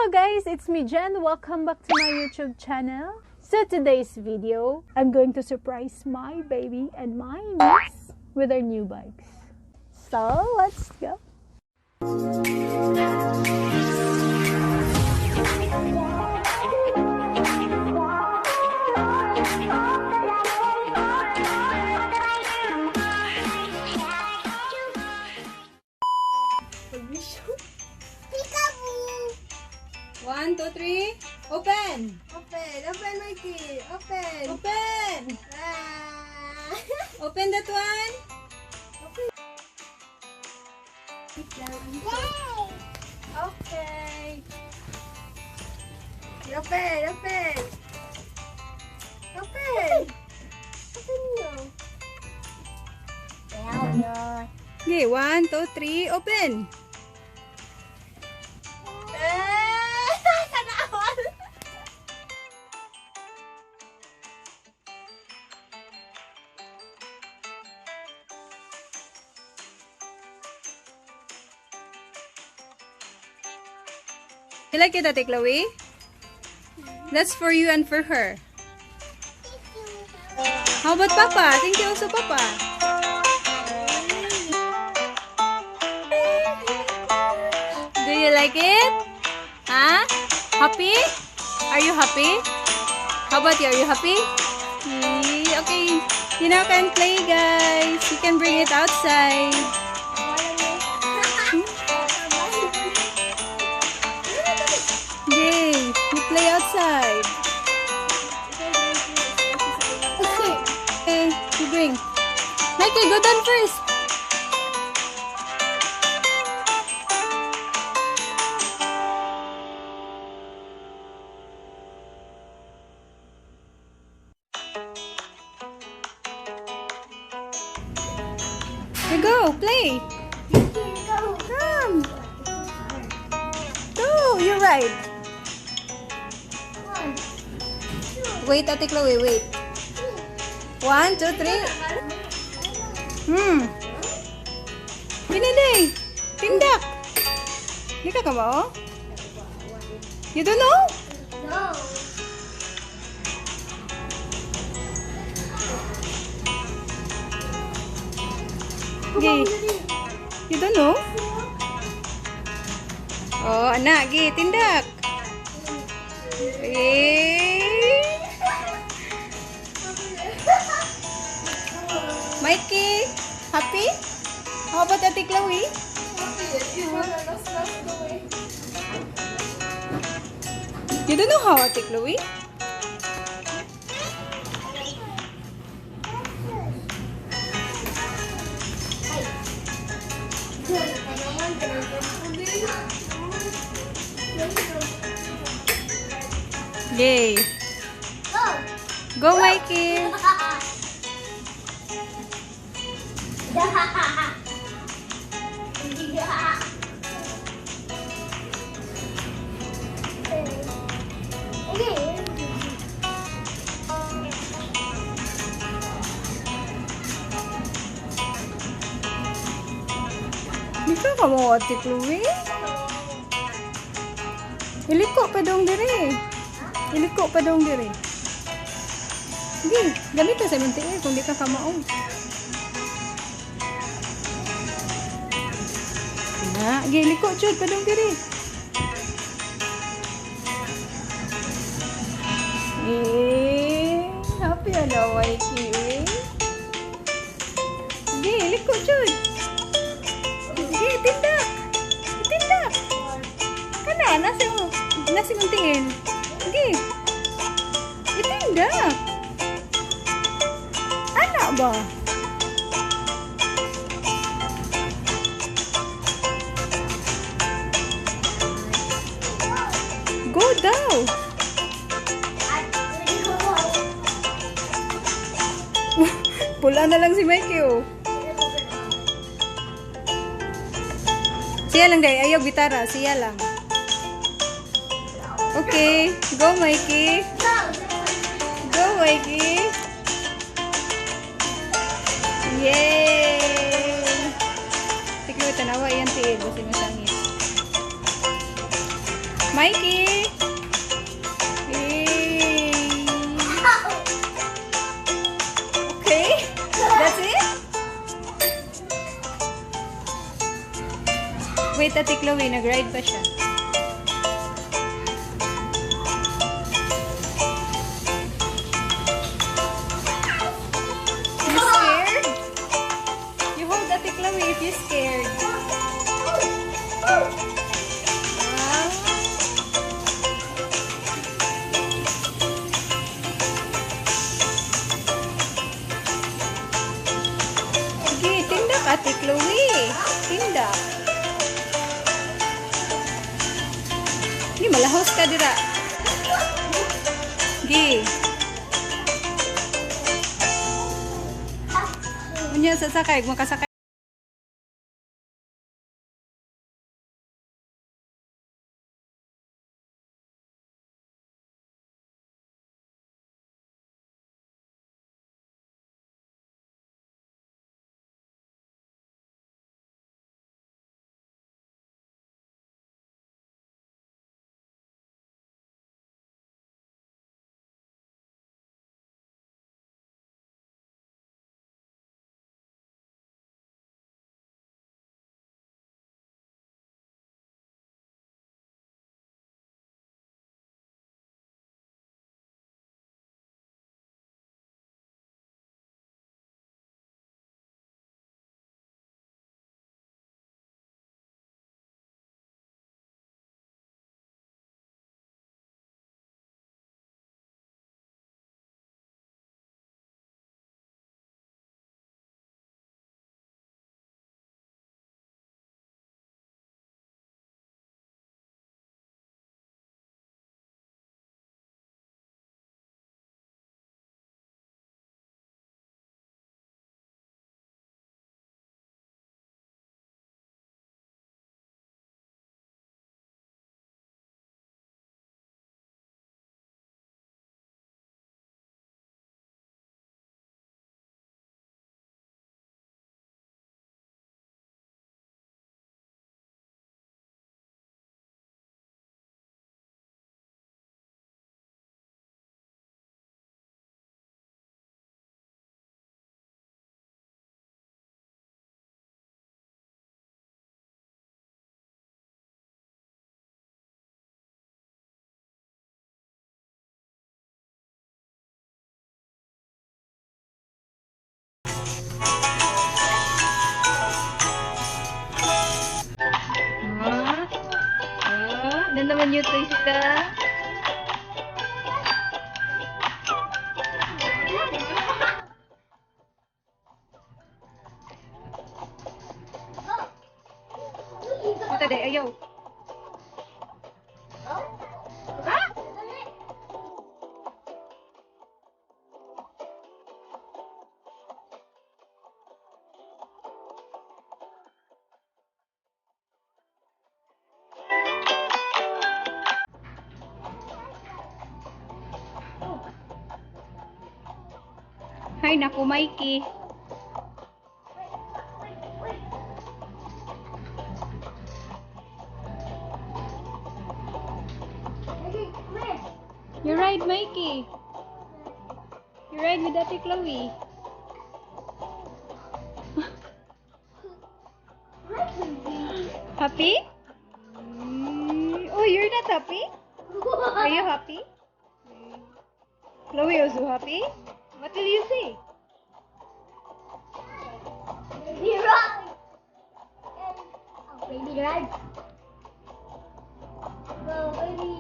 Hello guys, it's me Jen. Welcome back to my YouTube channel. So today's video, I'm going to surprise my baby and my niece with our new bikes. So let's go. One, two, three. Open. Open, Mikey. Open. Open. Ah. Open that one. Yay! Okay. Open. Open nyo. Okay, one, two, three. Open. Sana all. You like it, Ate Chloe? That's for you and for her. How about Papa? Thank you also, Papa. Do you like it? Huh? Happy? Are you happy? How about you? Are you happy? Okay. You now can play, guys. You can bring it outside. Yay! You play outside. Okay, you bring. Mikey, go down first. Here, go, play. Come. Go, you're right. Wait, Ate Chloe, wait. 1, 2, 3. Pinaday. Tindak. Hindi ka mo? You don't know? No. Okay. You don't know? Oh, anak, gi, tindak. Mikey, happy? How about Ate Chloe? You don't know how, Ate Chloe? Yay! Go, Mikey! Di ka mo, Ate Chloe? Iliko pa dong diri. Iliko pa dong diri. Sige, gamit na 78 kung di ka kamaong. Na, iliko chud pa dong diri. Happy na Mikey. Sige, iliko chud. Sige, tindak. Tindak. Kana, nasi mong tingin. Sige. Itindak. Anak ba? Go daw. Pula na lang si Mikey, oh. Siya lang day, ayaw bitara, siya lang. Okay, go Mikey. Go Mikey. Yay! Tiglo tanawa yan tiil kasi masangit. Mikey! Yay! Okay, that's it? Wait, Ate Chloe, nag-ride pa siya. You scared? You hold Ate Chloe if you're scared. Ah. Sige, tindak Ate Chloe. Tindak. Ini malahos ka dira. Gi. Unya sasakay, makasakay. Dan naman yung twista. Ito de, ayaw. Ay, naku, Mikey. You ride, Mikey. You ride with Ate Chloe. Happy? Oh, you're not happy? Are you happy? Chloe also happy? What will you say? Baby ride. Oh, baby ride. Go, baby.